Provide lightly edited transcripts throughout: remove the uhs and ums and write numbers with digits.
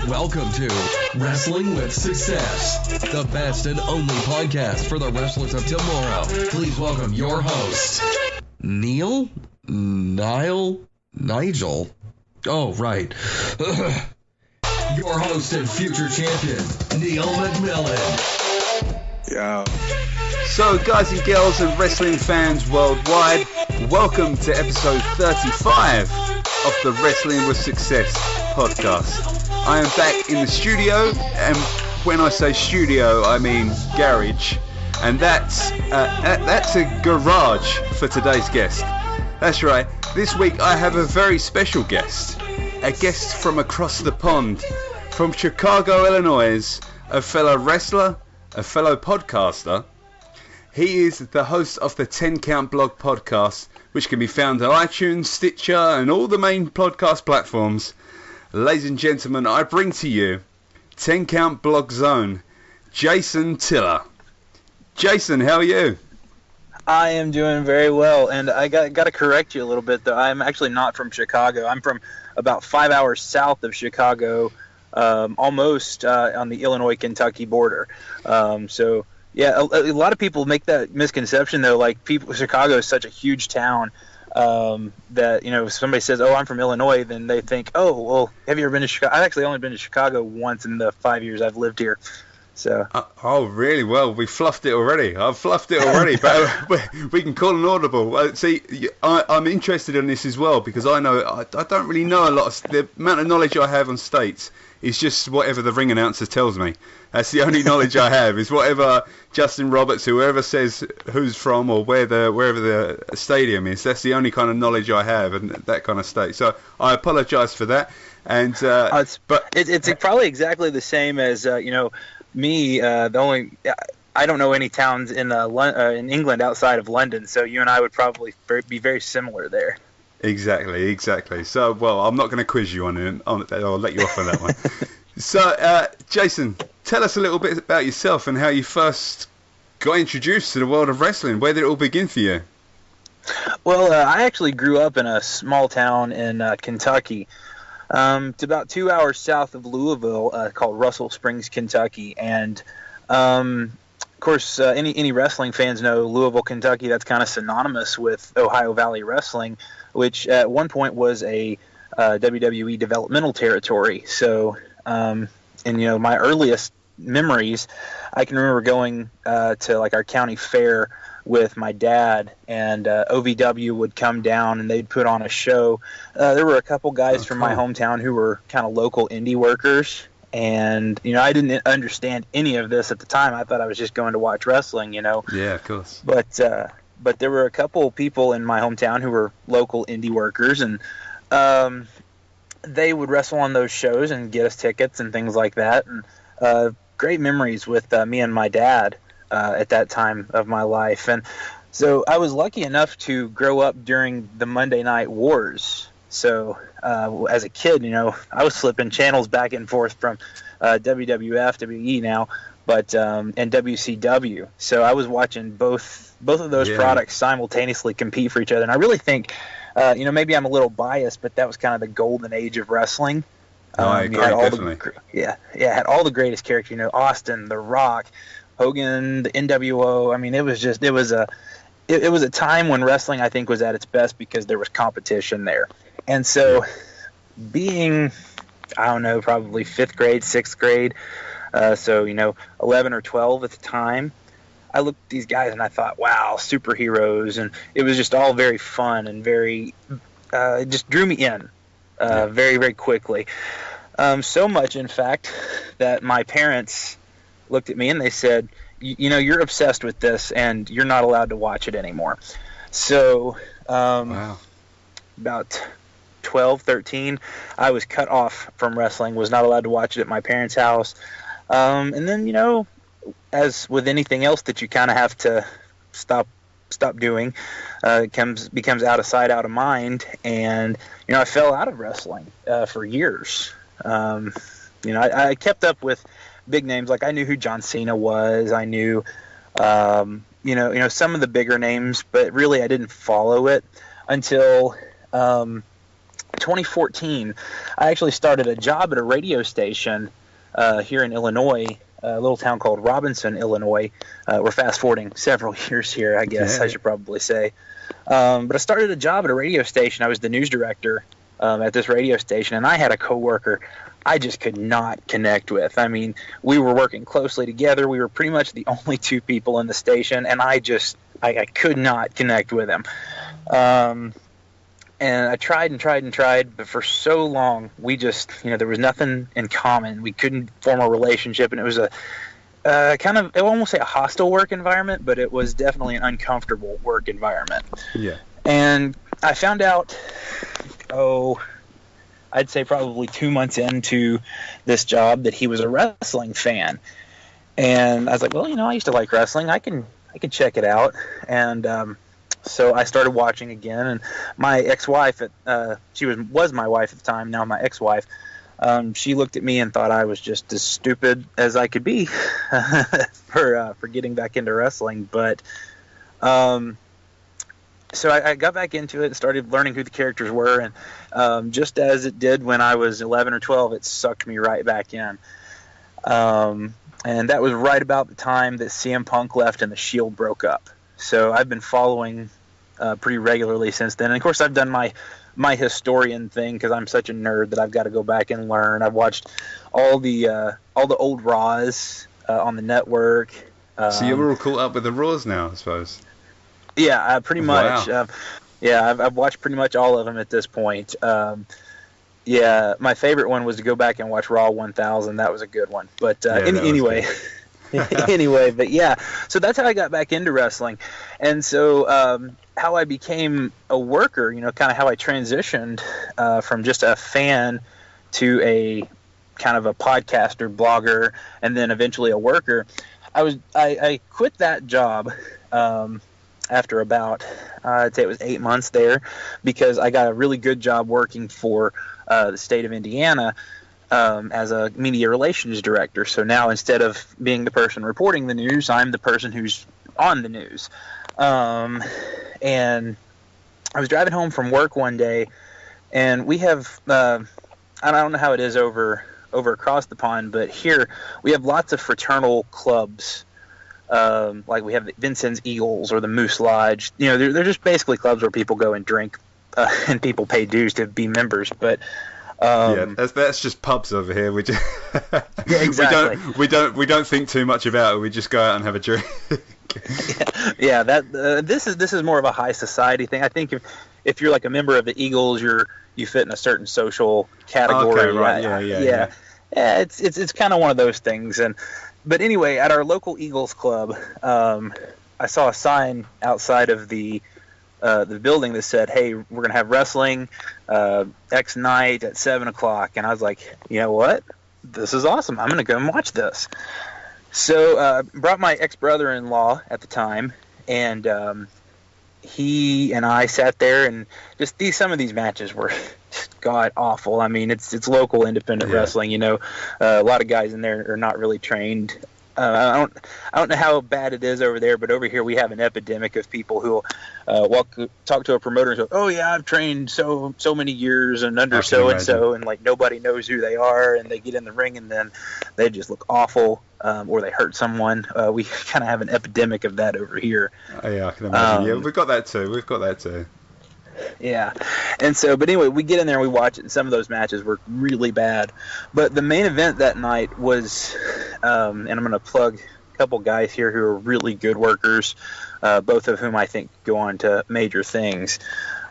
Welcome to Wrestling with Success, the best and only podcast for the wrestlers of tomorrow. Please welcome your host, Nigel? Oh, right. Your host and future champion, Neil McMillan. Yeah. So, guys and girls and wrestling fans worldwide, welcome to episode 35 of the Wrestling with Success podcast. I am back in the studio, and when I say studio, I mean garage, and that's a garage for today's guest. That's right, this week I have a very special guest, a guest from across the pond, from Chicago, Illinois, a fellow wrestler, a fellow podcaster. He is the host of the 10 Count Blog podcast, which can be found on iTunes, Stitcher, and all the main podcast platforms. Ladies and gentlemen, I bring to you 10 Count Blog Zone, Jason Tiller. Jason, how are you? I am doing very well, and I got to correct you a little bit, though. I'm actually not from Chicago. I'm from about 5 hours south of Chicago, almost on the Illinois-Kentucky border. So, yeah, a lot of people make that misconception, though. Like, Chicago is such a huge town. That, you know, if somebody says, oh, I'm from Illinois, then they think, oh, well, have you ever been to Chicago? I've actually only been to Chicago once in the 5 years I've lived here. So. Oh, really? Well, we fluffed it already. I've fluffed it already, but we can call an audible. See, I'm interested in this as well, because I don't really know a lot of the amount of knowledge I have on states is just whatever the ring announcer tells me. That's the only knowledge I have, is whatever Justin Roberts, whoever says who's from or wherever the stadium is. That's the only kind of knowledge I have in that kind of state. So I apologise for that. And it's probably exactly the same as me. I don't know any towns in England outside of London, so you and I would probably be very similar there. Exactly. So, well, I'm not going to quiz you on it. I'll let you off on that one. So, Jason, tell us a little bit about yourself and how you first got introduced to the world of wrestling. Where did it all begin for you? Well, I actually grew up in a small town in Kentucky. It's about 2 hours south of Louisville, called Russell Springs, Kentucky. And, of course, any wrestling fans know Louisville, Kentucky. That's kind of synonymous with Ohio Valley Wrestling, which at one point was a WWE developmental territory. So, my earliest memories, I can remember going to like our county fair with my dad, and OVW would come down and they'd put on a show. There were a couple guys from my hometown who were kind of local indie workers, and I didn't understand any of this at the time. I thought I was just going to watch wrestling, Yeah, of course. But there were a couple people in my hometown who were local indie workers, and they would wrestle on those shows and get us tickets and things like that. And great memories with me and my dad at that time of my life. And so I was lucky enough to grow up during the Monday Night Wars. So as a kid, I was flipping channels back and forth from WWF, WWE now, and WCW. So I was watching both of those products simultaneously compete for each other. And I really think, maybe I'm a little biased, but that was kind of the golden age of wrestling. I agree, definitely. Had all the greatest characters, Austin, The Rock, Hogan, the NWO. I mean, it was a time when wrestling, I think, was at its best because there was competition there. And so being, I don't know, probably 5th grade, 6th grade, 11 or 12 at the time, I looked at these guys and I thought, wow, superheroes. And it was just all very fun and very, it just drew me in very, very quickly. So much, in fact, that my parents looked at me and they said, you're obsessed with this and you're not allowed to watch it anymore. So about 12, 13, I was cut off from wrestling, was not allowed to watch it at my parents' house. And then, as with anything else that you kind of have to stop doing, it becomes out of sight, out of mind. And, I fell out of wrestling for years. I kept up with big names. Like I knew who John Cena was. I knew, some of the bigger names, but really I didn't follow it until 2014, I actually started a job at a radio station here in Illinois, a little town called Robinson, Illinois. We're fast forwarding several years here, I guess I should probably say. But I started a job at a radio station. I was the news director at this radio station, and I had a coworker I just could not connect with. I mean, we were working closely together. We were pretty much the only two people in the station, and I could not connect with him. And I tried and tried and tried, but for so long, we just, there was nothing in common. We couldn't form a relationship, and it was a kind of, I won't say a hostile work environment, but it was definitely an uncomfortable work environment. Yeah. And I found out, I'd say probably 2 months into this job that he was a wrestling fan. And I was like, well, I used to like wrestling. I can check it out. And so I started watching again. And my ex-wife, she was my wife at the time, now my ex-wife, she looked at me and thought I was just as stupid as I could be for getting back into wrestling. But so I got back into it and started learning who the characters were, and just as it did when I was 11 or 12, it sucked me right back in. And that was right about the time that CM Punk left and the Shield broke up. So I've been following pretty regularly since then. And, of course, I've done my historian thing because I'm such a nerd that I've got to go back and learn. I've watched all the old Raws on the network. So you're all caught up with the Raws now, I suppose. Yeah, pretty much. Wow. I've watched pretty much all of them at this point. Yeah, my favorite one was to go back and watch Raw 1000. That was a good one. But anyway, but yeah, so that's how I got back into wrestling. And so how I became a worker, kind of how I transitioned from just a fan to a kind of a podcaster, blogger, and then eventually a worker. I quit that job after about, I'd say it was 8 months there, because I got a really good job working for the state of Indiana as a media relations director. So now instead of being the person reporting the news, I'm the person who's on the news. And I was driving home from work one day, and we have, I don't know how it is over across the pond, but here we have lots of fraternal clubs. Like we have the Vincent's Eagles or the Moose Lodge. They're just basically clubs where people go and drink, and people pay dues to be members. But that's just pubs over here. We just yeah, exactly. we don't think too much about it. We just go out and have a drink. Yeah, this is more of a high society thing. I think if you're like a member of the Eagles, you fit in a certain social category. Okay, right. Yeah. It's kind of one of those things. But anyway, at our local Eagles club, I saw a sign outside of the building that said, "Hey, we're gonna have wrestling X night at 7:00," and I was like, you know what? This is awesome. I'm gonna go and watch this. So brought my ex-brother-in-law at the time, and he and I sat there, and just some of these matches were god awful. I mean, it's local independent wrestling. A lot of guys in there are not really trained. I don't know how bad it is over there, but over here we have an epidemic of people who talk to a promoter and go, "Oh yeah, I've trained so many years and under so and so," and like nobody knows who they are, and they get in the ring and then they just look awful, or they hurt someone. We kind of have an epidemic of that over here. Yeah, I can imagine. We've got that too. Yeah, and so, but anyway, we get in there and we watch it, and some of those matches were really bad. But the main event that night was, and I'm going to plug a couple guys here who are really good workers, both of whom I think go on to major things.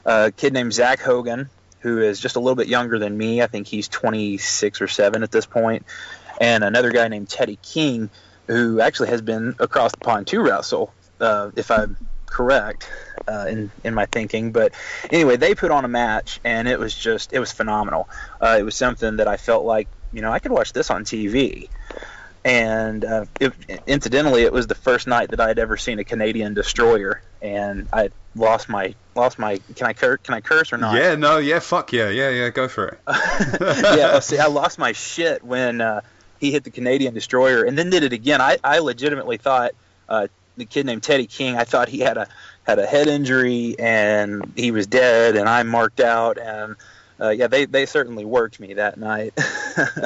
A kid named Zach Hogan, who is just a little bit younger than me. I think he's 26 or 7 at this point. And another guy named Teddy King, who actually has been across the pond to wrestle, if I'm correct in my thinking. But anyway, they put on a match, and it was phenomenal. It was something that I felt like, I could watch this on TV. And incidentally, it was the first night that I'd ever seen a Canadian destroyer, and I lost my can I curse or not? Fuck yeah, go for it. Yeah, see, I lost my shit when he hit the Canadian destroyer and then did it again. I legitimately thought the kid named Teddy King, I thought he had a head injury and he was dead, and I marked out, and yeah, they certainly worked me that night.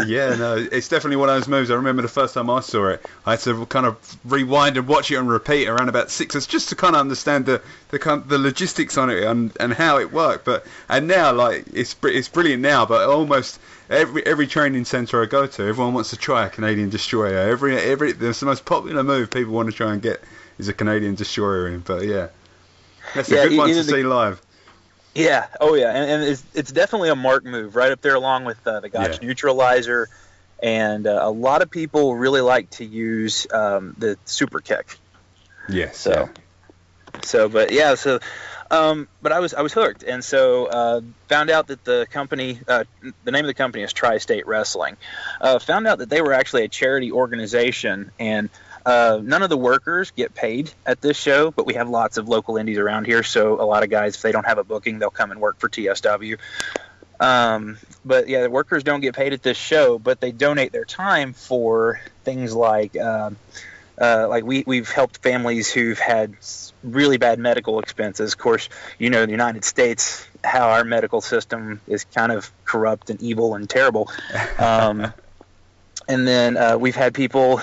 Yeah, no, it's definitely one of those moves. I remember the first time I saw it, I had to kind of rewind and watch it and repeat around about 6 hours just to kind of understand the logistics on it and how it worked. And now, like, it's brilliant now, but almost every training centre I go to, everyone wants to try a Canadian destroyer. That's the most popular move people want to try and get is a Canadian destroyer in. But yeah, that's a good one to see live. Yeah, oh yeah, and it's definitely a mark move, right up there along with the Gotch neutralizer, and a lot of people really like to use the super kick. Yes. But I was hooked, and so found out that the company, the name of the company is Tri-State Wrestling. Found out that they were actually a charity organization, and none of the workers get paid at this show, but we have lots of local indies around here, so a lot of guys, if they don't have a booking, they'll come and work for TSW. But yeah, the workers don't get paid at this show, but they donate their time for things like we've helped families who've had really bad medical expenses. Of course, in the United States, how our medical system is kind of corrupt and evil and terrible. And then we've had people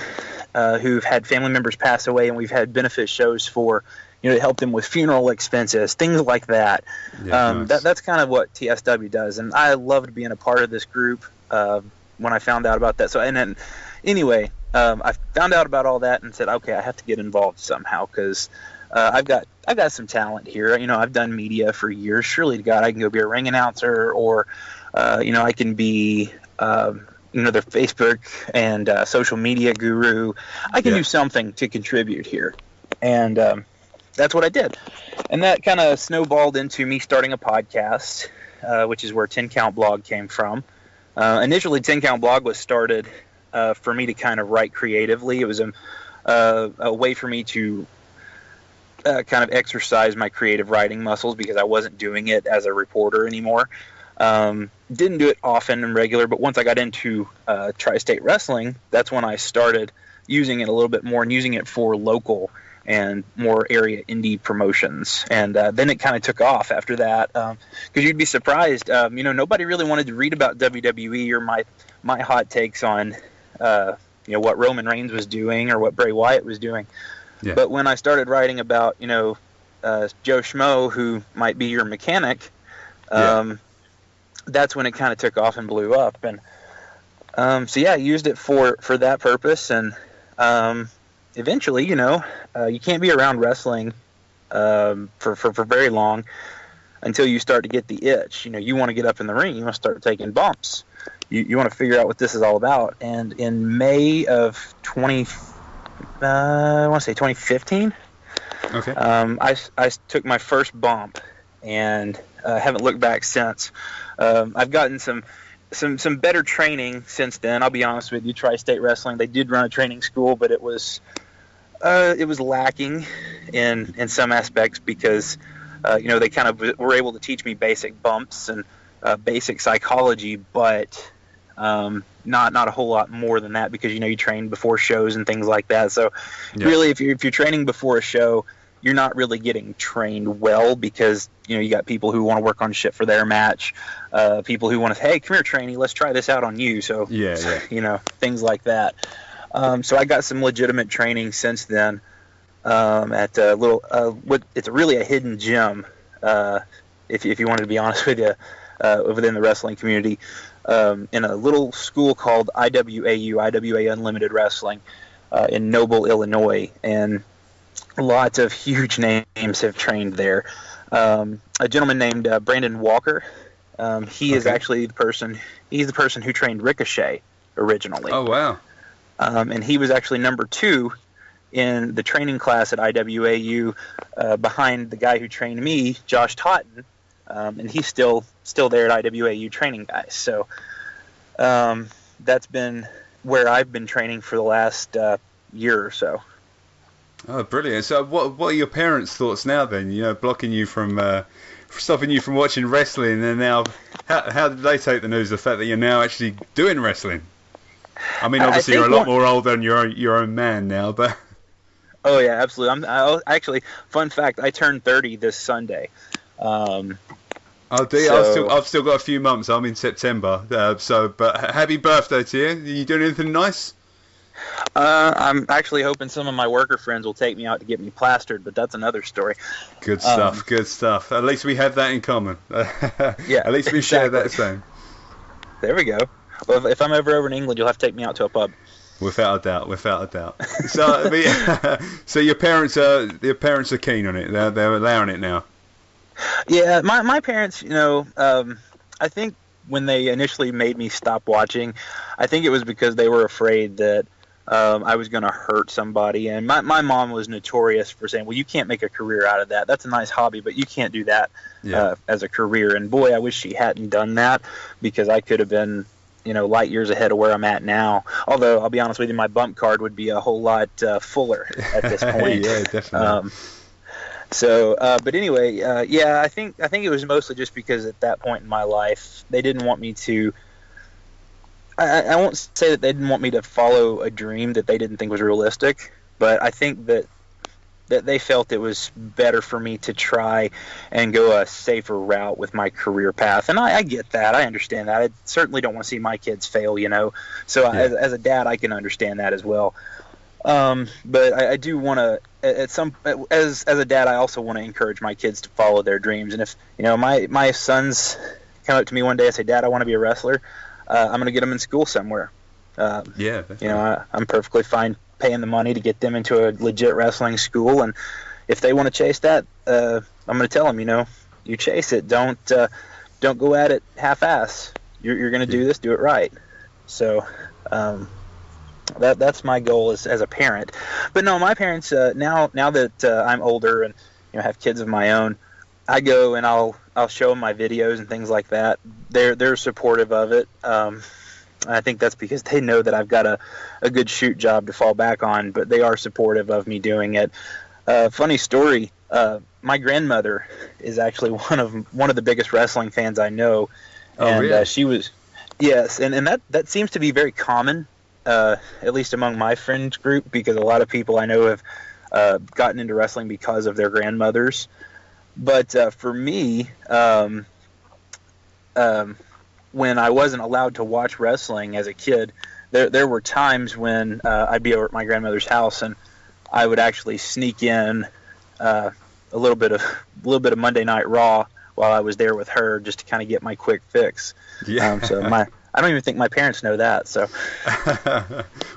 who've had family members pass away, and we've had benefit shows for, to help them with funeral expenses, things like that. Yeah, nice. That's kind of what TSW does, and I loved being a part of this group when I found out about that. So, and then anyway, I found out about all that and said, okay, I have to get involved somehow because I've got some talent here. I've done media for years. Surely to God, I can go be a ring announcer, or I can be the Facebook and social media guru. I can do something to contribute here. And that's what I did. And that kind of snowballed into me starting a podcast, which is where 10 Count Blog came from. Initially, 10 Count Blog was started for me to kind of write creatively. It was a way for me to kind of exercise my creative writing muscles because I wasn't doing it as a reporter anymore. Didn't do it often and regular, but once I got into Tri-State Wrestling, that's when I started using it a little bit more and using it for local and more area indie promotions. And then it kind of took off after that, because you'd be surprised. Nobody really wanted to read about WWE or my hot takes on what Roman Reigns was doing or what Bray Wyatt was doing. Yeah. But when I started writing about Joe Schmo, who might be your mechanic, that's when it kind of took off and blew up. And I used it for that purpose. And eventually, you can't be around wrestling for very long until you start to get the itch. You want to get up in the ring. You want to start taking bumps. You want to figure out what this is all about. And in May of 2015, okay, I took my first bump and haven't looked back since. I've gotten some better training since then. I'll be honest with you. Tri-State Wrestling, they did run a training school, but it was lacking in some aspects because they kind of were able to teach me basic bumps and basic psychology, but not a whole lot more than that because you train before shows and things like that. So really, if you're training before a show, you're not really getting trained well because you got people who want to work on shit for their match, people who want to, hey, come here, trainee, let's try this out on you. So things like that. So I got some legitimate training since then at a little it's really a hidden gym, if you wanted to be honest with you, within the wrestling community, in a little school called IWA Unlimited Wrestling in Noble, Illinois, and lots of huge names have trained there. A gentleman named Brandon Walker. He is actually the person who trained Ricochet originally. Oh, wow. And he was actually number 2 in the training class at IWAU behind the guy who trained me, Josh Totten. And he's still there at IWAU training guys. So that's been where I've been training for the last year or so. Oh, brilliant. So what are your parents' thoughts now then? Blocking you from stopping you from watching wrestling, and now how did they take the news, the fact that you're now actually doing wrestling? I mean, obviously you're a lot more older and you're your own man now, but... Oh, yeah, absolutely. Actually, fun fact, I turned 30 this Sunday. Oh, Oh, do you? So, I've still got a few months. I'm in September. But happy birthday to you. Are you doing anything nice? I'm actually hoping some of my worker friends will take me out to get me plastered, but that's another story. Good stuff. Good stuff. At least we have that in common. Yeah. At least we share that same. There we go. Well, if I'm ever over in England, you'll have to take me out to a pub. Without a doubt. So, so your parents are keen on it. They're allowing it now. Yeah, my parents, I think when they initially made me stop watching, I think it was because they were afraid that I was going to hurt somebody. And my mom was notorious for saying, well, you can't make a career out of that. That's a nice hobby, but you can't do that as a career. And boy, I wish she hadn't done that, because I could have been, light years ahead of where I'm at now. Although, I'll be honest with you, my bump card would be a whole lot fuller at this point. Yeah, definitely. But anyway, I think it was mostly just because at that point in my life, they didn't want me to. I won't say that they didn't want me to follow a dream that they didn't think was realistic, but I think that they felt it was better for me to try and go a safer route with my career path. And I get that. I understand that. I certainly don't want to see my kids fail, So as a dad, I can understand that as well. But I do want to, as a dad, I also want to encourage my kids to follow their dreams. And if, my sons come up to me one day and say, Dad, I want to be a wrestler, I'm going to get them in school somewhere. Definitely. I'm perfectly fine paying the money to get them into a legit wrestling school. And if they want to chase that, I'm going to tell them, you chase it. Don't go at it half-ass. You're going to do this, do it right. So, that's my goal as a parent. But no, my parents, now that I'm older and have kids of my own, I go and I'll show them my videos and things like that. They're supportive of it. I think that's because they know that I've got a good shoot job to fall back on, but they are supportive of me doing it. Funny story, my grandmother is actually one of the biggest wrestling fans I know. Oh, and really? she was, yes, and that seems to be very common, at least among my friends group, because a lot of people I know have gotten into wrestling because of their grandmothers. But for me, when I wasn't allowed to watch wrestling as a kid, there were times when I'd be over at my grandmother's house and I would actually sneak in a little bit of Monday Night Raw while I was there with her, just to kind of get my quick fix. Yeah. I don't even think my parents know that. So.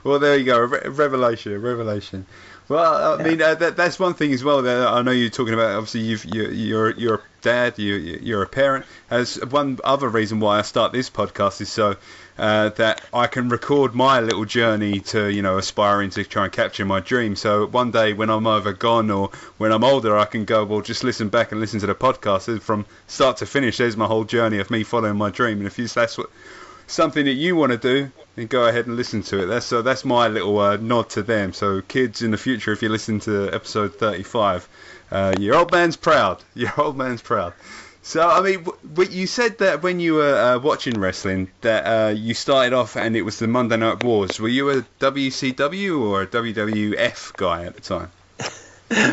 Well, there you go, a revelation. Well, I mean, that's one thing as well that I know you're talking about. Obviously, you're a dad, you're a parent. As one other reason why I start this podcast is so that I can record my little journey to, aspiring to try and capture my dream. So one day when I'm either gone or when I'm older, I can go, well, just listen back and listen to the podcast. And from start to finish, there's my whole journey of me following my dream. And if that's something that you want to do, then go ahead and listen to it. That's my little nod to them. So kids, in the future, if you listen to episode 35, your old man's proud. So, I mean, you said that when you were watching wrestling, that you started off and it was the Monday Night Wars. Were you a WCW or a WWF guy at the time?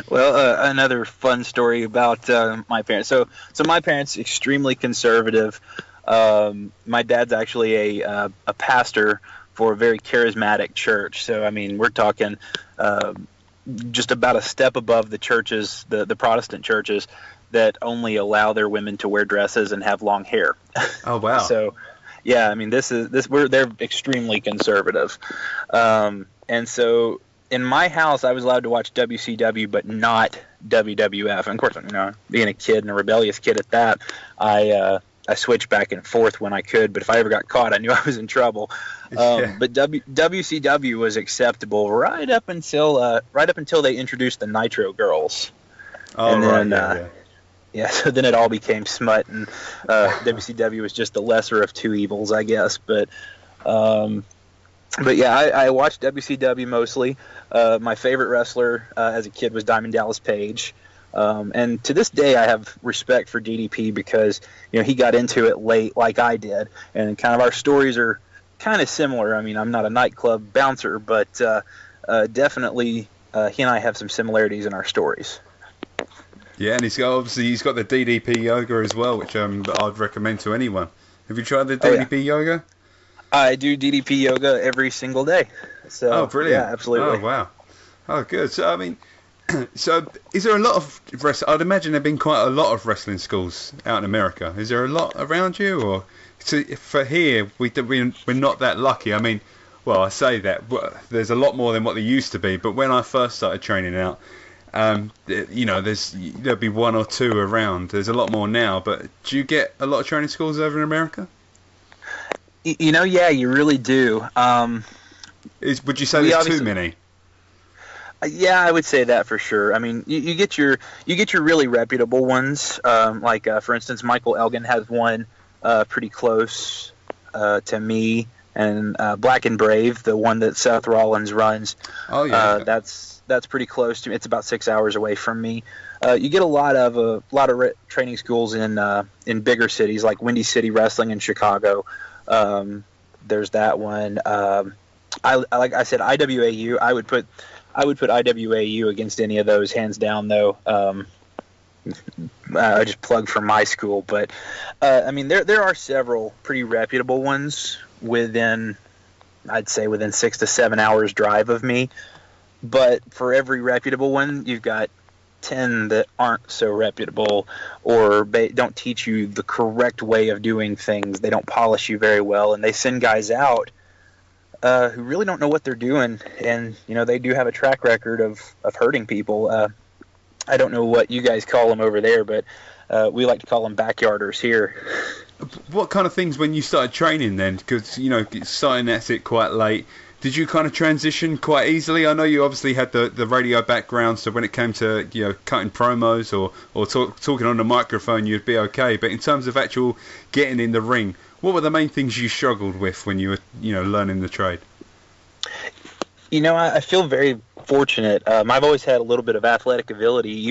Well, another fun story about my parents. So my parents, extremely conservative. My dad's actually a pastor for a very charismatic church. So, I mean, we're talking just about a step above the churches, the Protestant churches, that only allow their women to wear dresses and have long hair. Oh, wow. So, yeah, I mean, they're extremely conservative. And so in my house, I was allowed to watch WCW, but not WWF. And of course, being a kid and a rebellious kid at that, I switched back and forth when I could, but if I ever got caught, I knew I was in trouble. But WCW was acceptable right up until they introduced the Nitro Girls. Oh, and right, then, yeah. So then it all became smut, and WCW was just the lesser of two evils, I guess. But yeah, I watched WCW mostly. My favorite wrestler as a kid was Diamond Dallas Page. And to this day, I have respect for DDP because, he got into it late like I did. And kind of our stories are kind of similar. I mean, I'm not a nightclub bouncer, but definitely he and I have some similarities in our stories. Yeah, and he's got the DDP yoga as well, which I'd recommend to anyone. Have you tried the DDP yoga? I do DDP yoga every single day. So, brilliant! Yeah, absolutely. Oh, wow! Oh, good. So, I mean, so is there a lot of I'd imagine there've been quite a lot of wrestling schools out in America. Is there a lot around you, or for here we're not that lucky? I mean, well, I say that there's a lot more than what there used to be. But when I first started training out, there'll be one or two around. There's a lot more now. But do you get a lot of training schools over in America? Yeah, you really do. Would you say there's too many? Yeah, I would say that for sure. I mean, you get your really reputable ones. For instance, Michael Elgin has one pretty close to me, and Black and Brave, the one that Seth Rollins runs. Oh yeah, that's pretty close to me. It's about 6 hours away from me. You get a lot of training schools in bigger cities like Windy City Wrestling in Chicago. There's that one. Like I said, IWAU. I would put IWAU against any of those, hands down. Though I just plug for my school, but I mean there are several pretty reputable ones I'd say within 6 to 7 hours drive of me. But for every reputable one, you've got 10 that aren't so reputable, or don't teach you the correct way of doing things. They don't polish you very well, and they send guys out who really don't know what they're doing, and they do have a track record of hurting people. I don't know what you guys call them over there, but we like to call them backyarders here. What kind of things when you started training then? Because starting at it quite late. Did you kind of transition quite easily? I know you obviously had the radio background, so when it came to cutting promos or talking on the microphone, you'd be okay. But in terms of actual getting in the ring, what were the main things you struggled with when you were learning the trade? I feel very fortunate. I've always had a little bit of athletic ability,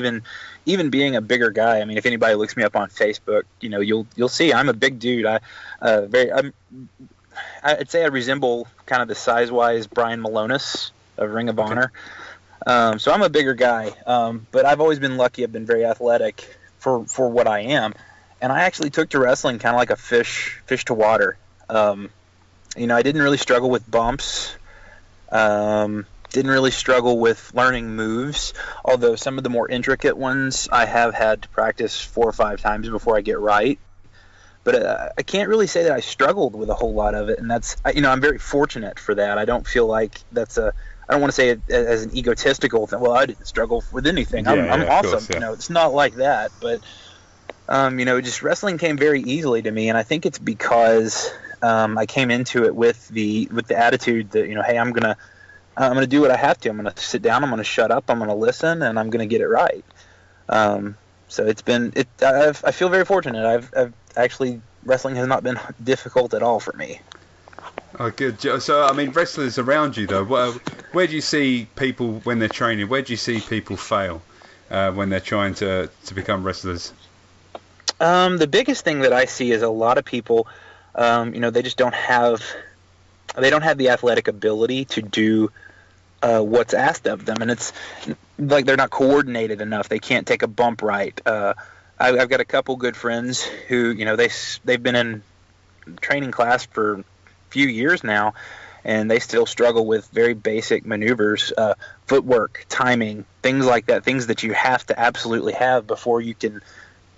even being a bigger guy. I mean, if anybody looks me up on Facebook, you'll see I'm a big dude. I'd say I resemble kind of the size-wise Brian Malonis of Ring of Honor. So I'm a bigger guy, but I've always been lucky. I've been very athletic for what I am, and I actually took to wrestling kind of like a fish to water. I didn't really struggle with bumps. Didn't really struggle with learning moves, although some of the more intricate ones I have had to practice 4 or 5 times before I get right. But I can't really say that I struggled with a whole lot of it, and that's I'm very fortunate for that. I don't feel like I don't want to say it as an egotistical thing. Well, I didn't struggle with anything. I'm awesome. Course, yeah. It's not like that. But just wrestling came very easily to me, and I think it's because I came into it with the attitude that hey, I'm gonna do what I have to. I'm gonna sit down. I'm gonna shut up. I'm gonna listen, and I'm gonna get it right. So I feel very fortunate. I've actually, wrestling has not been difficult at all for me. Oh, good. So, I mean, wrestlers around you, though, where do you see people when they're training? Where do you see people fail when they're trying to become wrestlers? The biggest thing that I see is a lot of people, they just don't have the athletic ability to do what's asked of them, and it's like they're not coordinated enough. They can't take a bump right. I've got a couple good friends who, they've been in training class for a few years now, and they still struggle with very basic maneuvers, footwork, timing, things like that, things that you have to absolutely have before you can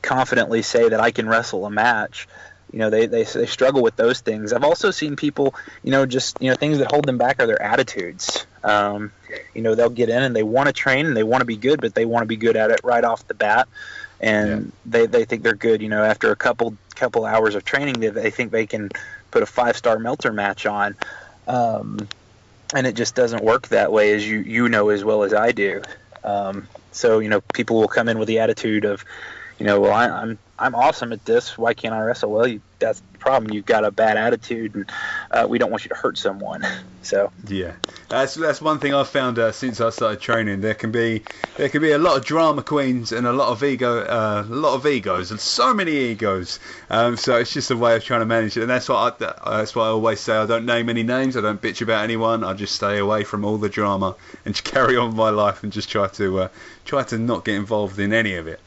confidently say that I can wrestle a match. They struggle with those things. I've also seen people, things that hold them back are their attitudes. They'll get in and they want to train and they want to be good, but they want to be good at it right off the bat. And they think they're good. After a couple hours of training, they think they can put a 5-star Meltzer match on, and it just doesn't work that way, as you know as well as I do. So people will come in with the attitude of, well, I'm awesome at this. Why can't I wrestle? Well, that's the problem. You've got a bad attitude, and we don't want you to hurt someone. So yeah, that's one thing I've found since I started training. There can be a lot of drama queens and a lot of egos, and so many egos. So it's just a way of trying to manage it, and that's why I always say I don't name any names. I don't bitch about anyone. I just stay away from all the drama and just carry on with my life and just try to not get involved in any of it.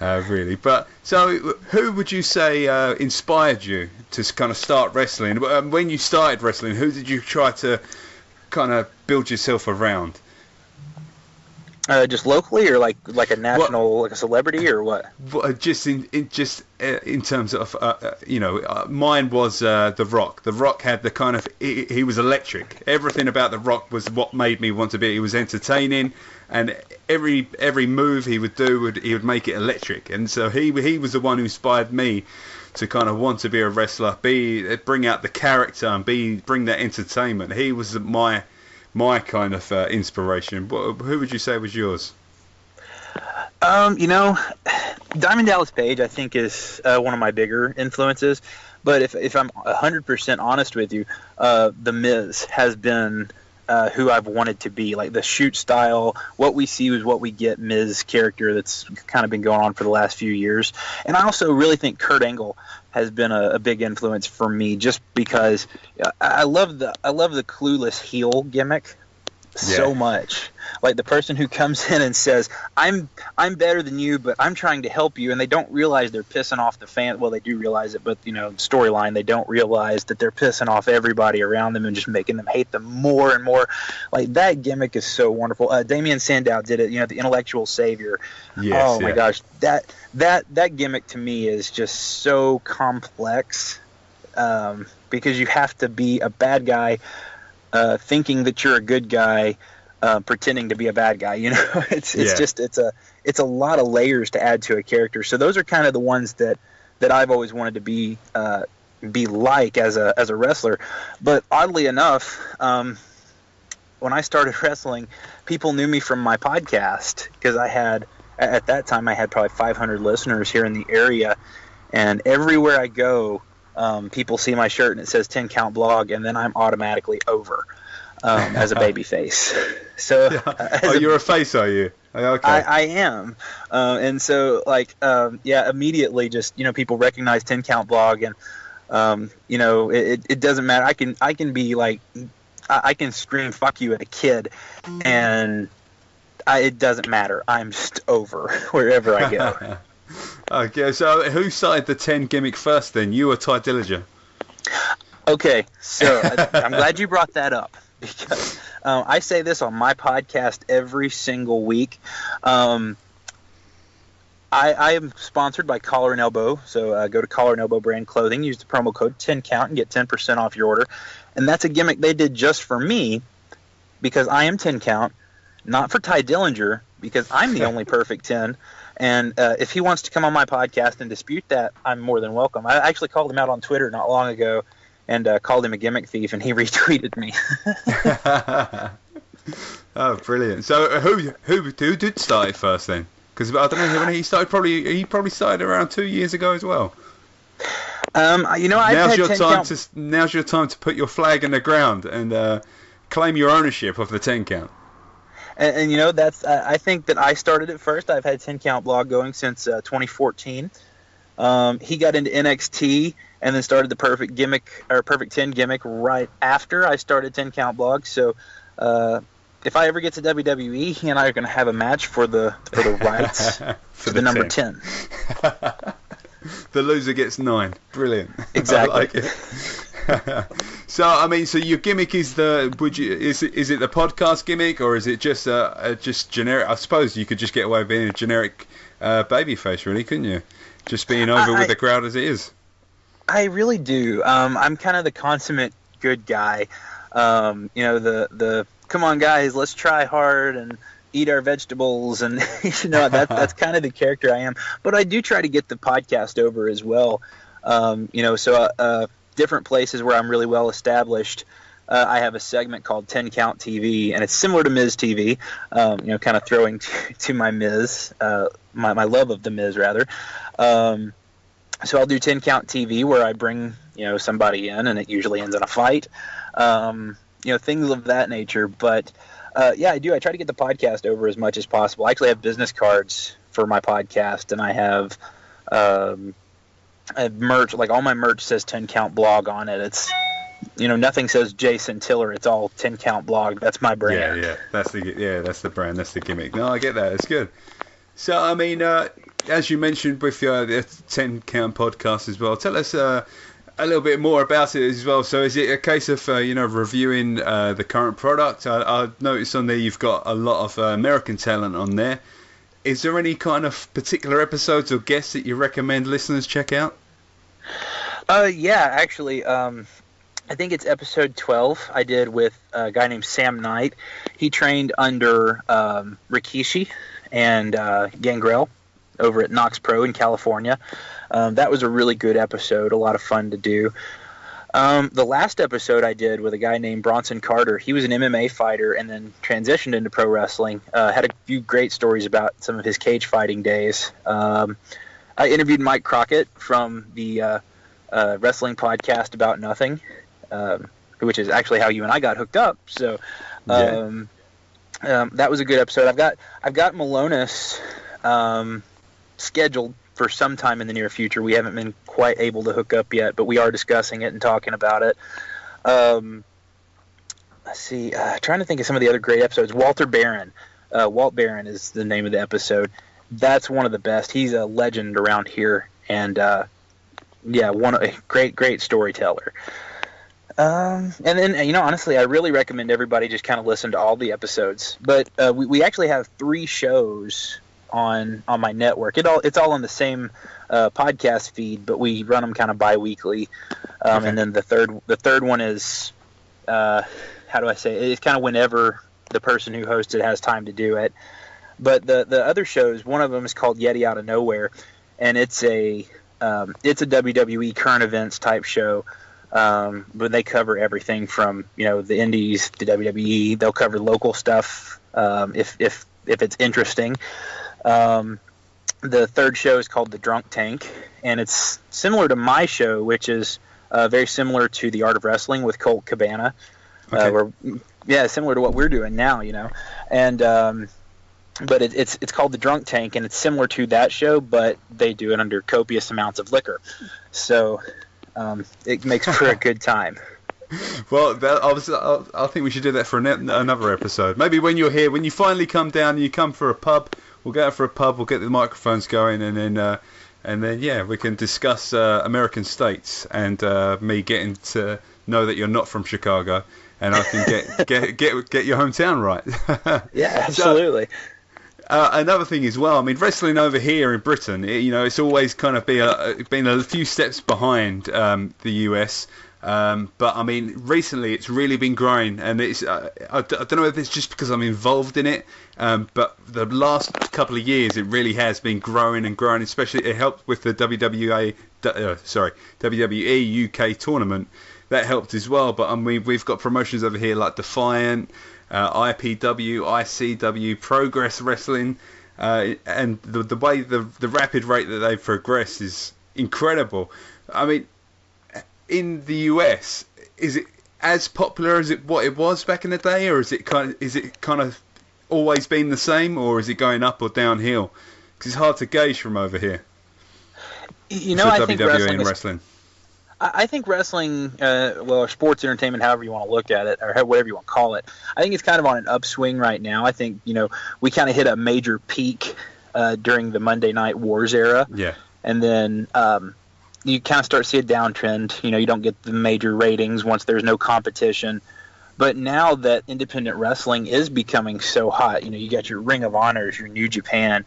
Really. But so who would you say inspired you to kind of start wrestling? When you started wrestling, who did you try to kind of build yourself around? Just locally, or like a national, like a celebrity, or what? Just in terms of mine was The Rock. The Rock had the kind of he was electric. Everything about The Rock was what made me want to be. He was entertaining. And every move he would do, he would make it electric. And so he was the one who inspired me to kind of want to be a wrestler, bring out the character and bring that entertainment. He was my kind of inspiration. Who would you say was yours? Diamond Dallas Page, I think, is one of my bigger influences. But if I'm 100% honest with you, The Miz has been who I've wanted to be. Like the shoot style, what we see is what we get. Miz character that's kind of been going on for the last few years. And I also really think Kurt Angle has been a big influence for me, just because I love the clueless heel gimmick so much. Like the person who comes in and says, I'm better than you, but I'm trying to help you, and they don't realize they're pissing off the fan. Well, they do realize it, but storyline, they don't realize that they're pissing off everybody around them and just making them hate them more and more. Like that gimmick is so wonderful. Damien Sandow did it, the intellectual savior. Yes, my gosh, that gimmick to me is just so complex, because you have to be a bad guy thinking that you're a good guy, pretending to be a bad guy. It's a lot of layers to add to a character. So those are kind of the ones that I've always wanted to be like as a wrestler. But oddly enough, when I started wrestling, people knew me from my podcast, because at that time I had probably 500 listeners here in the area, and everywhere I go, people see my shirt and it says 10 Count Blog, and then I'm automatically over as a baby face. So you're a face, are you? Okay. I am, and so immediately just people recognize 10 Count Blog, and it doesn't matter. I can be like, I can scream "fuck you" at a kid, and it doesn't matter. I'm just over wherever I go. Okay, so who started the 10 gimmick first then? You or Ty Dillinger? Okay, so I'm glad you brought that up, because I say this on my podcast every single week. I am sponsored by Collar and Elbow, so go to Collar and Elbow brand clothing, use the promo code 10COUNT and get 10% off your order. And that's a gimmick they did just for me, because I am 10 Count, not for Ty Dillinger, because I'm the only perfect 10. And if he wants to come on my podcast and dispute that, I'm more than welcome. I actually called him out on Twitter not long ago and called him a gimmick thief, and he retweeted me. Oh, brilliant! So who did start it first then? Because I don't know when he started. He probably started around 2 years ago as well. Now's your time to put your flag in the ground and claim your ownership of the 10 Count. And that's I think that I started it first. I've had 10 Count Blog going since 2014. He got into NXT and then started the Perfect 10 gimmick right after I started 10 Count Blog. So if I ever get to WWE, he and I are going to have a match for the rights for the number 10. The loser gets 9. Brilliant. Exactly. I like it. So your gimmick is is it the podcast gimmick, or is it just generic? I suppose you could just get away with being a generic babyface, really, couldn't you? Just being over with the crowd as it is. I really do. I'm kind of the consummate good guy. The come on guys, let's try hard and eat our vegetables, and that's kind of the character I am. But I do try to get the podcast over as well. Different places where I'm really well established, I have a segment called 10 Count TV, and it's similar to Miz TV, kind of throwing to my Miz, my love of the Miz rather. So I'll do 10 count TV where I bring, somebody in, and it usually ends in a fight. Things of that nature. But I do. I try to get the podcast over as much as possible. I actually have business cards for my podcast, and I have merch. Like, all my merch says 10 count blog on it. It's nothing says Jason Tiller. It's all 10 count blog. That's my brand. Yeah. That's the brand. That's the gimmick. No, I get that. It's good. So, I mean, as you mentioned with the 10 count podcast as well, tell us a little bit more about it as well. So is it a case of reviewing the current product? I noticed on there you've got a lot of American talent on there. Is there any kind of particular episodes or guests that you recommend listeners check out? Actually, I think it's episode 12 I did with a guy named Sam Knight. He trained under Rikishi and Gangrel over at Knox Pro in California. That was a really good episode, a lot of fun to do. The last episode I did with a guy named Bronson Carter. He was an MMA fighter and then transitioned into pro wrestling. Had a few great stories about some of his cage fighting days. I interviewed Mike Crockett from the wrestling podcast About Nothing, which is actually how you and I got hooked up. So that was a good episode. I've got Malonis scheduled for some time in the near future. We haven't been quite able to hook up yet, but we are discussing it and talking about it. Let's see. Trying to think of some of the other great episodes. Walter Barron. Walt Barron is the name of the episode. That's one of the best. He's a legend around here, and a great storyteller. And then, honestly, I really recommend everybody just kind of listen to all the episodes. But we actually have 3 shows on my network. It's all on the same podcast feed, but we run them kind of bi-weekly. Okay. And then the third one is, how do I say it? It's kind of whenever the person who hosts it has time to do it. But the other shows, one of them is called Yeti Out of Nowhere, and it's a WWE current events type show. But they cover everything from the indies to WWE. They'll cover local stuff if it's interesting. The third show is called The Drunk Tank, and it's similar to my show, which is very similar to The Art of Wrestling with Colt Cabana. Okay. Similar to what we're doing now, and but it's called The Drunk Tank, and it's similar to that show, but they do it under copious amounts of liquor, so it makes for a good time. Well, I think we should do that for another episode. Maybe when you're here, when you finally come down and you come for a pub, we'll go out for a pub, we'll get the microphones going, and then we can discuss American states and me getting to know that you're not from Chicago, and I can get your hometown right. Yeah, absolutely. Another thing as well, I mean, wrestling over here in Britain, it's always kind of been a few steps behind the US. But I mean, recently it's really been growing, and it's I don't know if it's just because I'm involved in it, but the last couple of years it really has been growing and growing. Especially it helped with the WWE UK tournament. That helped as well. But I mean, we've got promotions over here like Defiant, IPW, ICW, Progress Wrestling, and the way the rapid rate that they've progressed is incredible. I mean, in the US, is it as popular as what it was back in the day, or is it kind of always been the same, or is it going up or downhill? Because it's hard to gauge from over here. I think wrestling. I think wrestling, or sports entertainment, however you want to look at it, or whatever you want to call it, I think it's kind of on an upswing right now. I think we kind of hit a major peak during the Monday Night Wars era. Yeah, and then you kind of start to see a downtrend. You don't get the major ratings once there's no competition. But now that independent wrestling is becoming so hot, you got your Ring of Honors, your New Japan,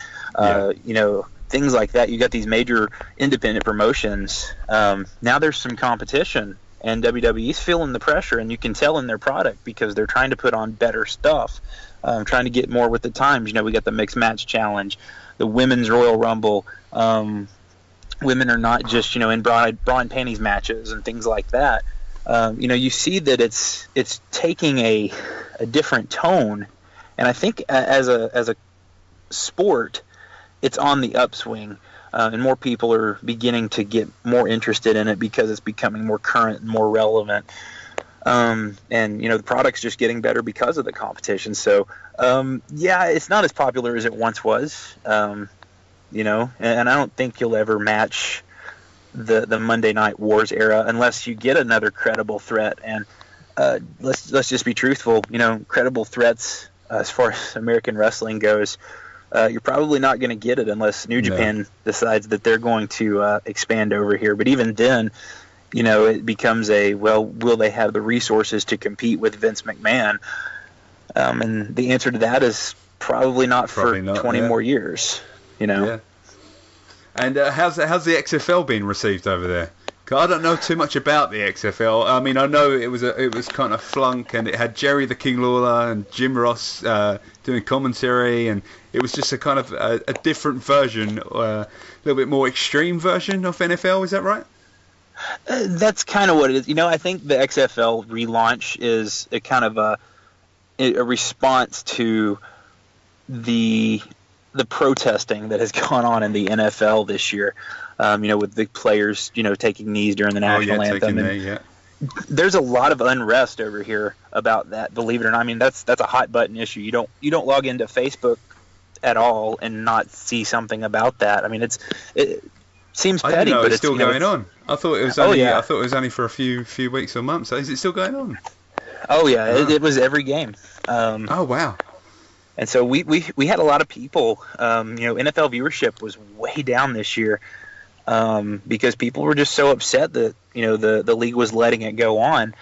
things like that. You got these major independent promotions. Now there's some competition, and WWE's feeling the pressure, and you can tell in their product because they're trying to put on better stuff, trying to get more with the times. We got the Mixed Match Challenge, the Women's Royal Rumble. Women are not just in bra and panties matches and things like that. You see that it's taking a different tone, and I think as a sport, it's on the upswing. and more people are beginning to get more interested in it because it's becoming more current and more relevant. And the product's just getting better because of the competition. So it's not as popular as it once was. And I don't think you'll ever match the Monday Night Wars era unless you get another credible threat. And let's just be truthful. Credible threats as far as American wrestling goes, you're probably not going to get it unless New Japan decides that they're going to expand over here. But even then, it becomes will they have the resources to compete with Vince McMahon? And the answer to that is probably not for 20 more years. Yeah. And how's the XFL being received over there? 'Cause I don't know too much about the XFL. I mean, I know it was kind of flunk, and it had Jerry the King Lawler and Jim Ross doing commentary, and it was just a kind of a different version, a little bit more extreme version of NFL. Is that right? That's kind of what it is. I think the XFL relaunch is a kind of a response to the protesting that has gone on in the NFL this year. With the players, taking knees during the national anthem. There's a lot of unrest over here about that. Believe it or not, I mean that's a hot button issue. You don't log into Facebook at all and not see something about that. I mean it seems petty, I didn't know but it's still going on. I thought it was only. I thought it was only for a few weeks or months. So is it still going on? Oh yeah, it was every game. Oh wow. And so we had a lot of people. NFL viewership was way down this year because people were just so upset that the league was letting it go on.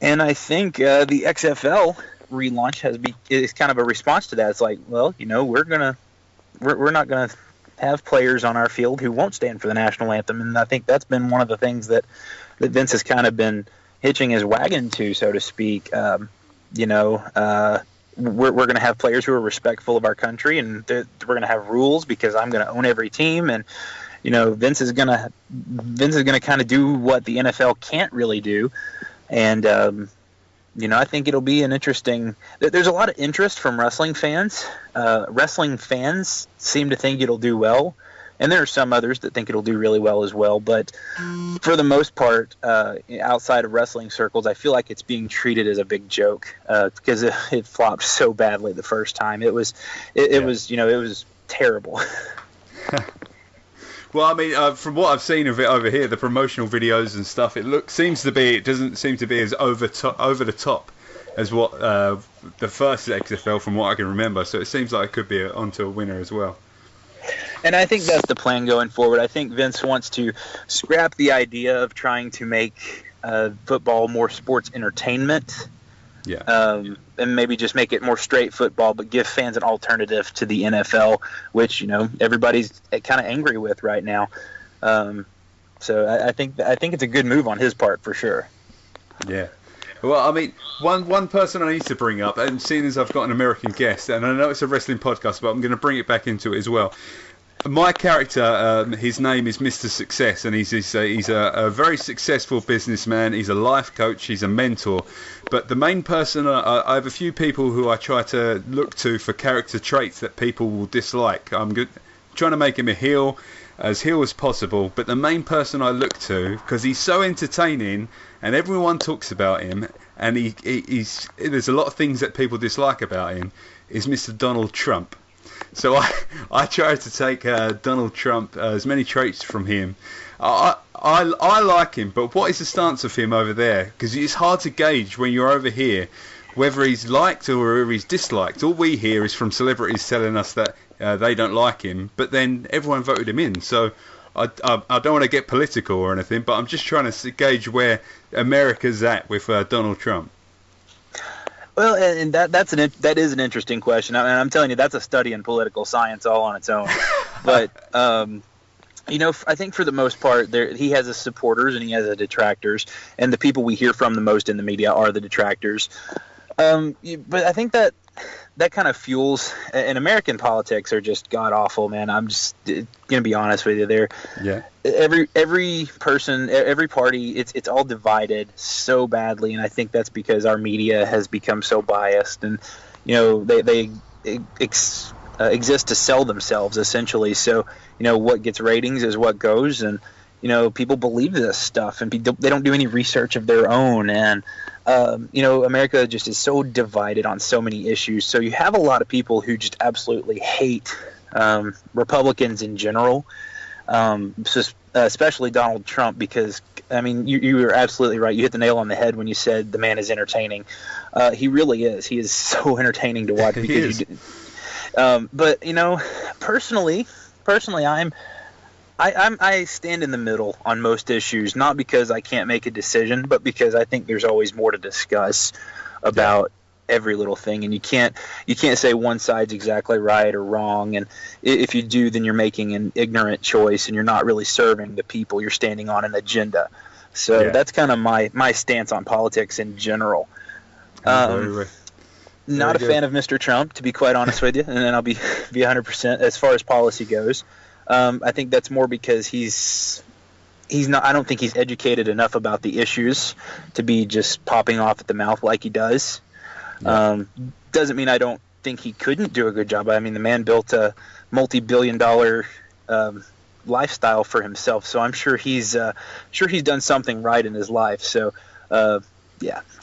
And I think the XFL relaunch is kind of a response to that. It's like, well, we're not gonna have players on our field who won't stand for the national anthem, and I think that's been one of the things that Vince has kind of been hitching his wagon to, so to speak. We're going to have players who are respectful of our country, and we're going to have rules because I'm going to own every team, and Vince is going to kind of do what the NFL can't really do, and I think it'll be an interesting. There's a lot of interest from wrestling fans. Wrestling fans seem to think it'll do well, and there are some others that think it'll do really well as well. But for the most part, outside of wrestling circles, I feel like it's being treated as a big joke because it flopped so badly the first time. It was terrible. Well, I mean, from what I've seen of it over here, the promotional videos and stuff, it doesn't seem to be as over the top as what the first XFL, from what I can remember. So it seems like it could be onto a winner as well. And I think that's the plan going forward. I think Vince wants to scrap the idea of trying to make football more sports entertainment. Yeah. And maybe just make it more straight football, but give fans an alternative to the NFL, which everybody's kind of angry with right now. So I think it's a good move on his part for sure. Yeah. Well, I mean, one person I need to bring up, and seeing as I've got an American guest, and I know it's a wrestling podcast, but I'm going to bring it back into it as well. My character, his name is Mr. Success, and he's a very successful businessman. He's a life coach. He's a mentor. But the main person, I have a few people who I try to look to for character traits that people will dislike. I'm trying to make him as heel as possible. But the main person I look to, because he's so entertaining, and everyone talks about him, and there's a lot of things that people dislike about him, is Mr. Donald Trump. So I try to take Donald Trump, as many traits from him. I like him, but what is the stance of him over there? Because it's hard to gauge when you're over here whether he's liked or whether he's disliked. All we hear is from celebrities telling us that they don't like him, but then everyone voted him in. So I don't want to get political or anything, but I'm just trying to gauge where America's at with Donald Trump. Well, and that is an interesting question. I mean, I'm telling you, that's a study in political science all on its own. But I think for the most part, he has his supporters and he has his detractors, and the people we hear from the most in the media are the detractors. But I think that kind of fuels, and American politics are just god awful, man. I'm just gonna be honest with you. Every person, every party, it's all divided so badly, and I think that's because our media has become so biased, and they exist to sell themselves, essentially. So, what gets ratings is what goes, and people believe this stuff, and they don't do any research of their own. And America just is so divided on so many issues. So you have a lot of people who just absolutely hate Republicans in general, especially Donald Trump, because you were absolutely right. You hit the nail on the head when you said the man is entertaining. He really is. He is so entertaining to watch. Because but personally, I stand in the middle on most issues, not because I can't make a decision, but because I think there's always more to discuss about every little thing, and you can't say one side's exactly right or wrong, and if you do, then you're making an ignorant choice, and you're not really serving the people. You're standing on an agenda. So that's kind of my stance on politics in general. Not a fan of Mr. Trump, to be quite honest with you, and then I'll be 100% as far as policy goes. I think that's more because he's not. I don't think he's educated enough about the issues to be just popping off at the mouth like he does. Doesn't mean I don't think he couldn't do a good job. The man built a multi-billion-dollar lifestyle for himself, so I'm sure he's done something right in his life. So so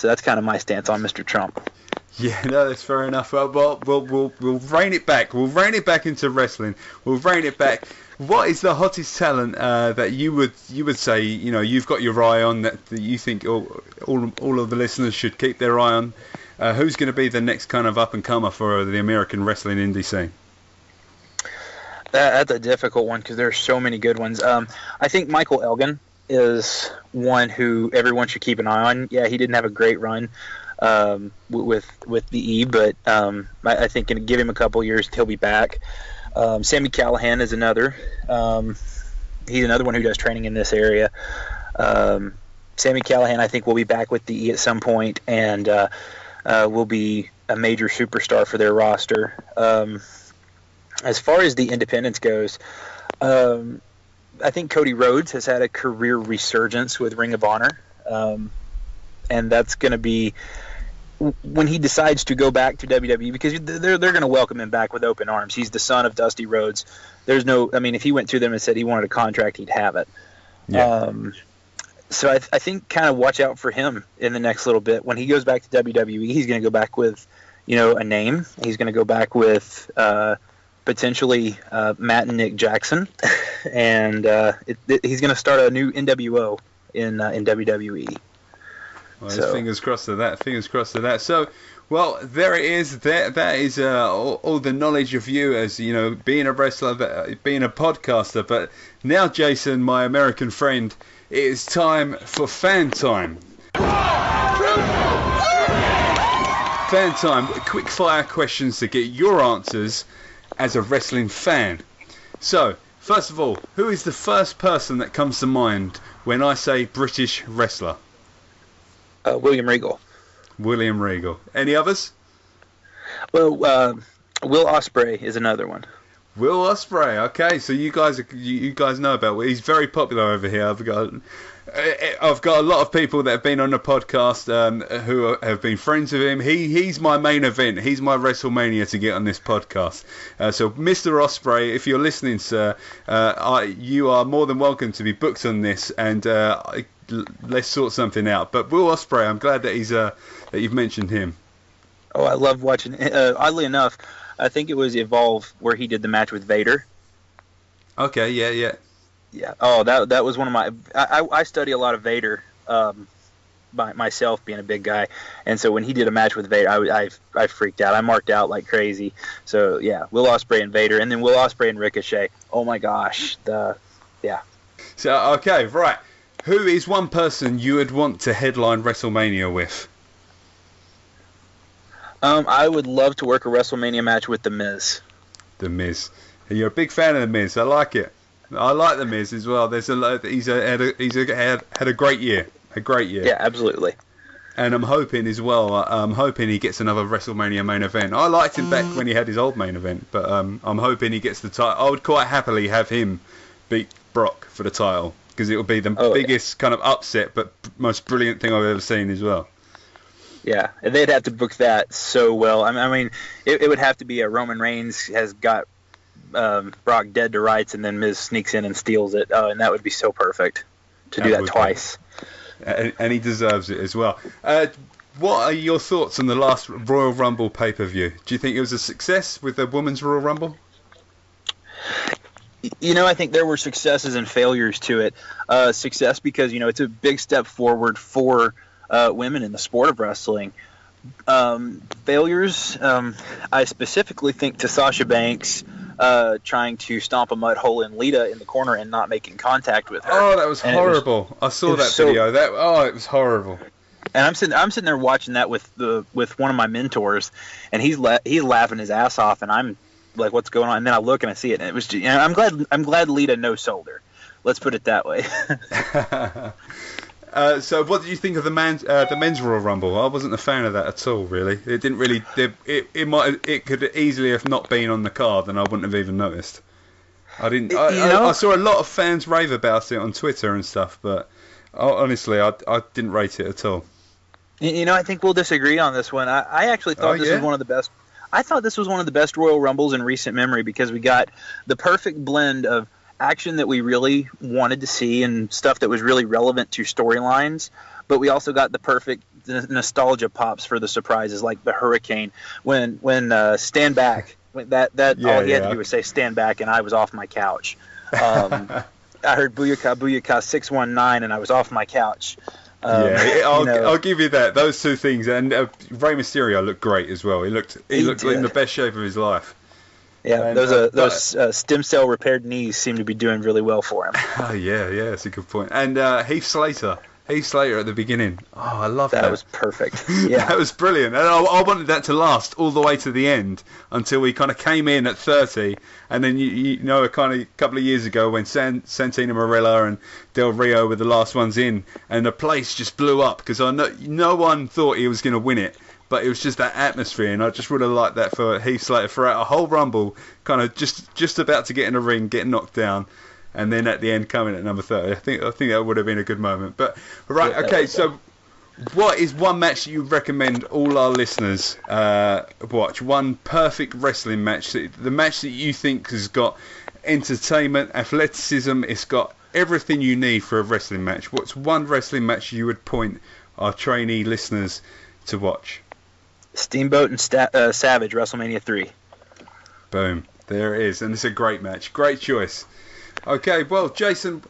that's kind of my stance on Mr. Trump. Yeah, no, that's fair enough. Well, we'll rein it back. We'll rein it back into wrestling. We'll rein it back. What is the hottest talent that you would say you've got your eye on, that you think all of the listeners should keep their eye on? Who's going to be the next kind of up and comer for the American wrestling indie scene? That's a difficult one because there's so many good ones. I think Michael Elgin is one who everyone should keep an eye on. Yeah, he didn't have a great run with the E, but I think give him a couple years, he'll be back. Sammy Callahan is another. He's another one who does training in this area. Sammy Callahan, I think, will be back with the E at some point, and will be a major superstar for their roster. As far as the independence goes, I think Cody Rhodes has had a career resurgence with Ring of Honor, and that's going to be when he decides to go back to WWE, because they're going to welcome him back with open arms. He's the son of Dusty Rhodes. There's no, if he went to them and said he wanted a contract, he'd have it. Yeah. So I think kind of watch out for him in the next little bit. When he goes back to WWE, he's going to go back with, a name. He's going to go back with potentially Matt and Nick Jackson, and he's going to start a new NWO in WWE. Well, fingers crossed to that. Fingers crossed to that. So, well, there it is. That is all the knowledge of you as being a wrestler, being a podcaster. But now, Jason, my American friend, it is time for fan time. Fan time. Quick fire questions to get your answers as a wrestling fan. So, first of all, who is the first person that comes to mind when I say British wrestler? William Regal. William Regal. Any others? Well, Will Ospreay is another one. Will Ospreay. Okay, so you guys know about. He's very popular over here. I've got a lot of people that have been on the podcast who have been friends with him. He's my main event. He's my WrestleMania to get on this podcast. So, Mr. Ospreay, if you're listening, sir, you are more than welcome to be booked on this, and let's sort something out. But Will Ospreay, I'm glad that that you've mentioned him. Oh, I love watching. Oddly enough, I think it was Evolve where he did the match with Vader. Okay, yeah. Oh, that was one of my. I study a lot of Vader, by myself being a big guy, and so when he did a match with Vader, I freaked out. I marked out like crazy. So yeah, Will Ospreay and Vader, and then Will Ospreay and Ricochet. Oh my gosh, yeah. So okay, right. Who is one person you would want to headline WrestleMania with? I would love to work a WrestleMania match with The Miz. The Miz. You're a big fan of The Miz. I like it. I like The Miz as well. There's he's had a great year. A great year. Yeah, absolutely. And I'm hoping as well. I'm hoping he gets another WrestleMania main event. I liked him back when he had his old main event, but I'm hoping he gets the title. I would quite happily have him beat Brock for the title, because it would be the biggest kind of upset, but most brilliant thing I've ever seen as well. Yeah, they'd have to book that so well. I mean, it would have to be a Roman Reigns has got Brock dead to rights, and then Miz sneaks in and steals it, and that would be so perfect to do that twice. And he deserves it as well. What are your thoughts on the last Royal Rumble pay-per-view? Do you think it was a success with the Women's Royal Rumble? I think there were successes and failures to it. Success because, it's a big step forward for women in the sport of wrestling. Failures, I specifically think to Sasha Banks trying to stomp a mud hole in Lita in the corner and not making contact with her. Oh, that was horrible. I saw that video. It was horrible. And I'm sitting there watching that with one of my mentors, and he's laughing his ass off, and I'm like, what's going on? And then I look and I see it, and it was I'm glad Lita no-sold her. Let's put it that way. So what did you think of the men's Royal Rumble? I wasn't a fan of that at all, really. It didn't really. It could easily have not been on the card, and I wouldn't have even noticed. I didn't. I saw a lot of fans rave about it on Twitter and stuff, but honestly, I didn't rate it at all. I think we'll disagree on this one. I actually thought this was one of the best. I thought this was one of the best Royal Rumbles in recent memory because we got the perfect blend of action that we really wanted to see and stuff that was really relevant to storylines, but we also got the perfect nostalgia pops for the surprises, like the Hurricane when stand back. All he had to do was say stand back, and I was off my couch. I heard booyaka booyaka 619, and I was off my couch. I'll give you that. Those two things, and Rey Mysterio looked great as well. He looked in the best shape of his life. Yeah, and those stem cell repaired knees seem to be doing really well for him. Oh yeah, that's a good point. And Heath Slater at the beginning. Oh, I love that. That was perfect. Yeah, that was brilliant. And I wanted that to last all the way to the end until we kind of came in at 30, and then a couple of years ago when Santino Marella and Del Rio were the last ones in, and the place just blew up because no one thought he was going to win it. But it was just that atmosphere, and I just would have liked that for Heath Slater throughout a whole Rumble, kind of just about to get in a ring, get knocked down, and then at the end coming at number 30. I think that would have been a good moment. But right, okay, so what is one match that you recommend all our listeners watch? One perfect wrestling match, the match that you think has got entertainment, athleticism, it's got everything you need for a wrestling match. What's one wrestling match you would point our trainee listeners to watch? Steamboat and Savage, WrestleMania 3. Boom. There it is. And it's a great match. Great choice. Okay, well, Jason,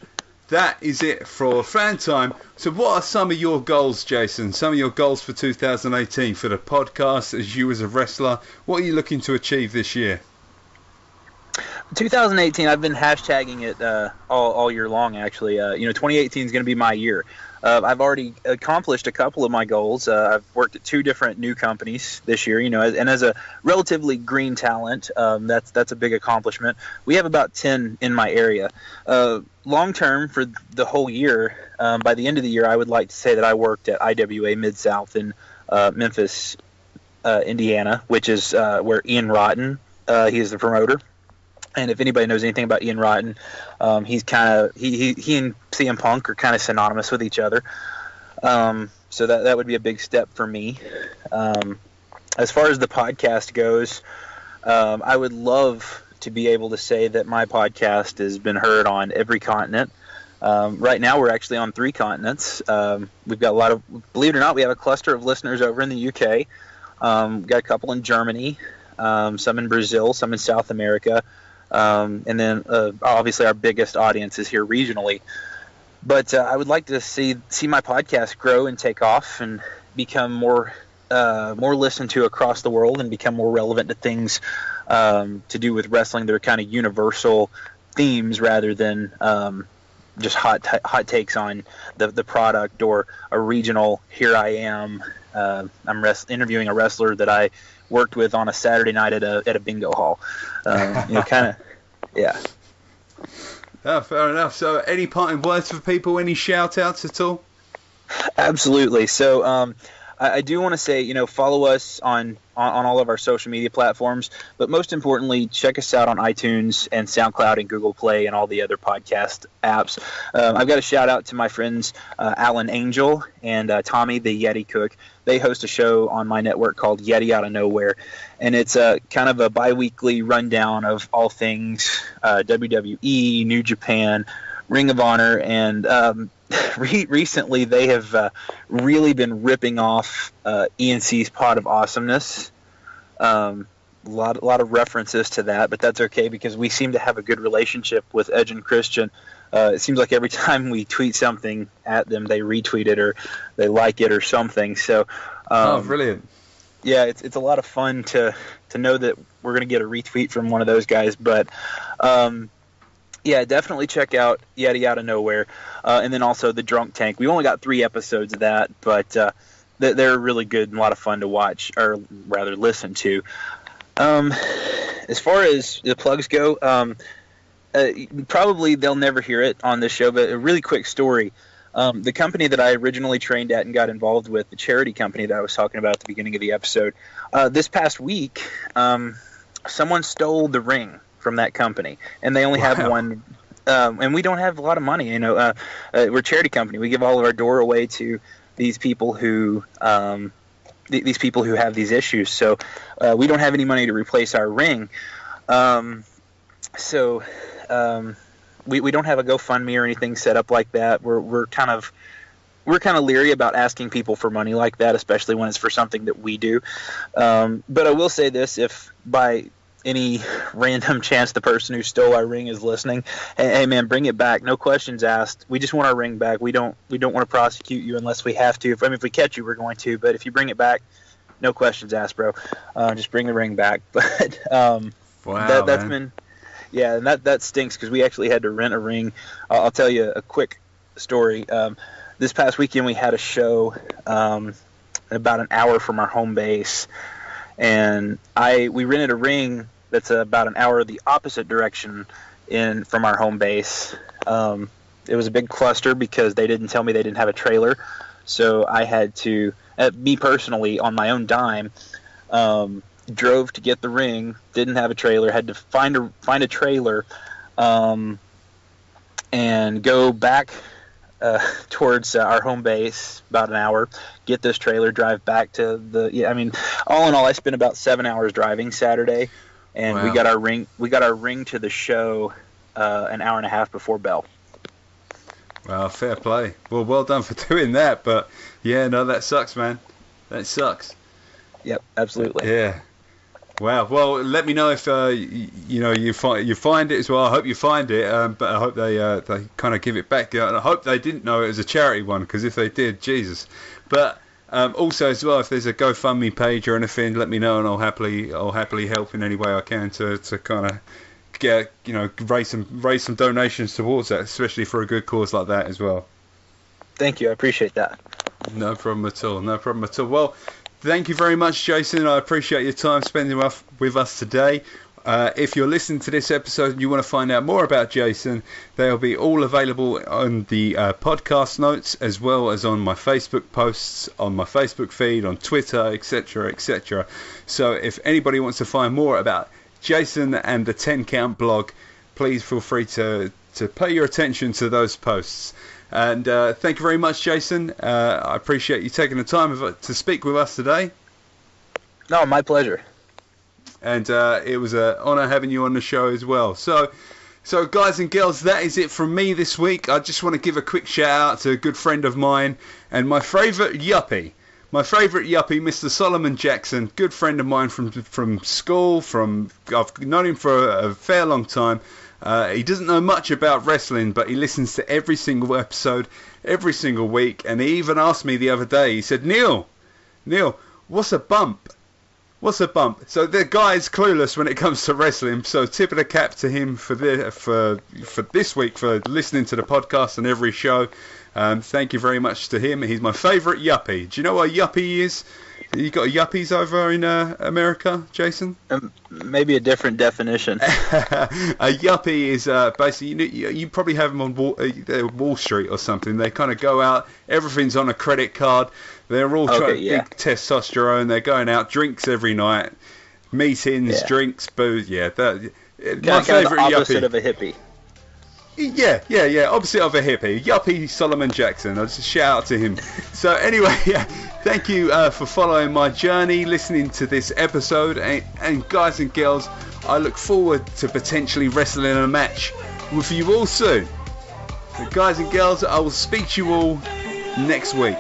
that is it for Fan Time. So what are some of your goals, Jason? Some of your goals for 2018 for the podcast as you as a wrestler? What are you looking to achieve this year? 2018, I've been hashtagging it all year long, actually. 2018 is going to be my year. I've already accomplished a couple of my goals. I've worked at 2 different new companies this year, and as a relatively green talent, that's a big accomplishment. We have about 10 in my area. Long term, for the whole year, by the end of the year, I would like to say that I worked at IWA Mid-South in Memphis, Indiana, which is where Ian Rotten, he is the promoter. And if anybody knows anything about Ian Rotten, he's he and CM Punk are kind of synonymous with each other. So that would be a big step for me. As far as the podcast goes, I would love to be able to say that my podcast has been heard on every continent. Right now, we're actually on 3 continents. We've got a lot of, believe it or not, we have a cluster of listeners over in the UK. We've got a couple in Germany, some in Brazil, some in South America. And then obviously our biggest audience is here regionally. But I would like to see my podcast grow and take off and become more listened to across the world and become more relevant to things to do with wrestling that are kind of universal themes rather than just hot takes on the product or a regional. Here I am. I'm interviewing a wrestler that I worked with on a Saturday night at a bingo hall. Yeah. Oh, fair enough. So, any parting words for people? Any shout outs at all? Absolutely. So, I do want to say, follow us on all of our social media platforms, but most importantly, check us out on iTunes and SoundCloud and Google Play and all the other podcast apps. I've got a shout out to my friends Alan Angel and Tommy the Yeti Cook. They host a show on my network called Yeti Out of Nowhere, and it's kind of a bi-weekly rundown of all things WWE, New Japan, Ring of Honor, and recently they have really been ripping off ENC's Pod of Awesomeness. A lot of references to that, but that's okay because we seem to have a good relationship with Edge and Christian. It seems like every time we tweet something at them, they retweet it or they like it or something. So, brilliant! Yeah, it's a lot of fun to know that we're going to get a retweet from one of those guys. But yeah, definitely check out Yeti Out of Nowhere, and then also the Drunk Tank. We only got 3 episodes of that, but they're really good and a lot of fun to watch, or rather listen to. As far as the plugs go, probably they'll never hear it on this show, but a really quick story. The company that I originally trained at and got involved with, the charity company that I was talking about at the beginning of the episode, this past week, someone stole the ring from that company, and they only have one. And we don't have a lot of money. We're a charity company. We give all of our door away to these people who have these issues. So we don't have any money to replace our ring. So we don't have a GoFundMe or anything set up like that. We're kind of leery about asking people for money like that, especially when it's for something that we do. But I will say this: if by any random chance the person who stole our ring is listening, hey man, bring it back. No questions asked. We just want our ring back. We don't want to prosecute you unless we have to. If we catch you, we're going to. But if you bring it back, no questions asked, bro. Just bring the ring back. But wow, that's been. Yeah, and that stinks because we actually had to rent a ring. I'll tell you a quick story. This past weekend we had a show about an hour from our home base, and we rented a ring that's about an hour the opposite direction from our home base. It was a big cluster because they didn't tell me they didn't have a trailer, so I had to, me personally, on my own dime, drove to get the ring, didn't have a trailer, had to find a trailer, and go back towards our home base about an hour, get this trailer, drive back to all in all, I spent about 7 hours driving Saturday, and wow. we got our ring to the show an hour and a half before bell. Wow, fair play. Well done for doing that, but yeah, no, that sucks, man. That sucks. Yep, absolutely. Yeah. Wow. Well, let me know if you find it as well. I hope you find it, but I hope they kind of give it back. And I hope they didn't know it was a charity one, because if they did, Jesus. But also as well, if there's a GoFundMe page or anything, let me know, and I'll happily help in any way I can to kind of get raise some donations towards that, especially for a good cause like that as well. Thank you. I appreciate that. No problem at all. No problem at all. Well, thank you very much, Jason. I appreciate your time spending with us today. If you're listening to this episode and you want to find out more about Jason, they'll be all available on the podcast notes, as well as on my Facebook posts, on my Facebook feed, on Twitter, etc., etc. So if anybody wants to find more about Jason and the 10 Count blog, please feel free to pay your attention to those posts. And thank you very much, Jason. I appreciate you taking the time to speak with us today. No, my pleasure. And it was an honour having you on the show as well. So guys and girls, that is it from me this week. I just want to give a quick shout out to a good friend of mine and my favourite yuppie. Mr. Solomon Jackson, good friend of mine from school. I've known him for a fair long time. He doesn't know much about wrestling, but he listens to every single episode, every single week. And he even asked me the other day, he said, Neil, what's a bump? What's a bump? So the guy's clueless when it comes to wrestling. So tip of the cap to him for this week, for listening to the podcast and every show. Thank you very much to him. He's my favourite yuppie. Do you know what a yuppie is? You got yuppies over in America, Jason? Maybe a different definition. A yuppie is basically, you probably have them on Wall Street or something. They kind of go out, everything's on a credit card. They're all big testosterone. They're going out, drinks every night, meetings, drinks, booze. Yeah, my favourite yuppie. Opposite of a hippie. Yeah. Opposite of a hippie. Yuppie Solomon Jackson. I'll just shout out to him. So anyway, thank you for following my journey, listening to this episode. And guys and girls, I look forward to potentially wrestling a match with you all soon. So guys and girls, I will speak to you all next week.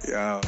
Yeah.